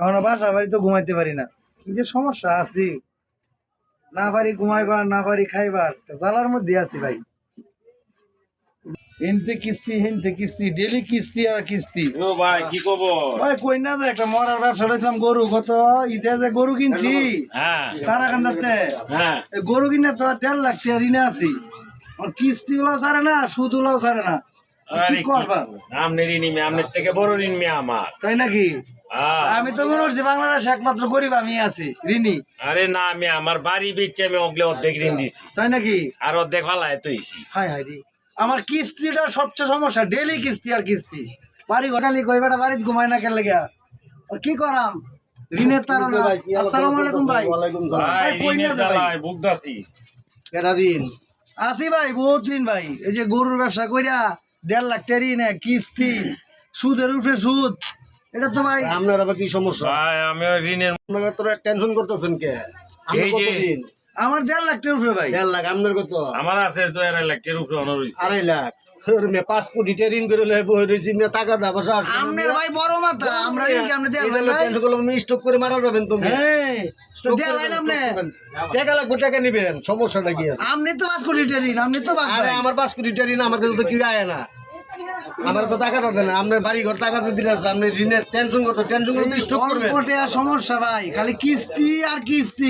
এখন বাসা বাড়ি তো ঘুমাইতে পারি না, কি যে সমস্যা আছি, না পারি ঘুমাইবার না পারি খাইবার, জ্বালার মধ্যে আছি ভাই। হেনতে কিস্তি ডেলি কিস্তি আর কিস্তি। ও ভাই কি খবর? ভাই কই না যে একটা মরার ব্যবসা রয়েছিলাম, গরু কত ঈদে যে গরু কিনছি হ্যাঁ কারাকান্দাতে, হ্যাঁ গরু কিনে তো 1.5 লাখ টাকা ঋণে আছি। আমার কিস্তি গুলাও ছাড়ে না, সুদ গুলাও ছাড়ে না, কি করবা? আমনের ঋণ মে আমনের থেকে বড় ঋণ মে আমার। তাই নাকি? হ্যাঁ। আমি তো মনে করছি বাংলাদেশ একমাত্র গরিব আমি আছি ঋণী। আরে না, আমি আমার বাড়ি বেচে আমি ওগুলো অর্ধেক ঋণ দিছি, তাই নাকি? আর অর্ধেক ফালায় তুইছি। হাই হাই রে, আমার কিস্তিটা সবচেয়ে সমস্যা, ডেলি কিস্তি আর কিস্তি। বাড়ি ঘটালি কই বেটা বাড়িতে ঘুমায় না কেন লেগে, আর কি করাম ঋণের তাড়না। আসসালামু আলাইকুম ভাই। ভাই কই না যে ভাই ভুগতাছি। কেডা ঋণ আছি ভাই, বহুত ঋণ ভাই। এই যে গরুর ব্যবসা কইরা 1.5 লাখ টাকা ঋণ, কিস্তি, সুদের উপরে সুদ, এটা তো ভাই। আপনার আবার কি সমস্যা? ভাই আমি ঋণের আপনারা তো টেনশন করতেছেন কে? আপনার এই কত যে- দিন? আমার 1.5 লাখ টাকার উপরে ভাই। 1.5 লাখ। আপনার কত? আমার আছে 2.5 লাখ টাকার উপরে অনার হইছে। 2.5 লাখ। ওর মেয়ে 5 কোটি টাকা ঋণ করে লয়ে বই রইছি, মেয়ে টাকা দাও বসা। আমনের ভাই বড় মাথা, আমরা ঋণ কি আমনে দেয়া ভাই? টেনশন করলে আপনি স্টক করে মারা যাবেন তুমি। হ্যাঁ, তো দেয়া লাইন আমনে। টাকা লাগবে, টাকা নিবেন, সমস্যাটা কি আছে? আমনে তো 5 কোটি টাকা ঋণ, আমনে তো বাদ আরে ভাই। আমার 5 কোটি টাকা ঋণ আমার কাছে তো কি আয় না, আমার তো টাকা দেন না। আপনার বাড়ি ঘর টাকা তো দিলে আপনি ঋণের টেনশন করতে স্টক করবেন। অল্প টাকা সমস্যা ভাই, খালি কিস্তি আর কিস্তি।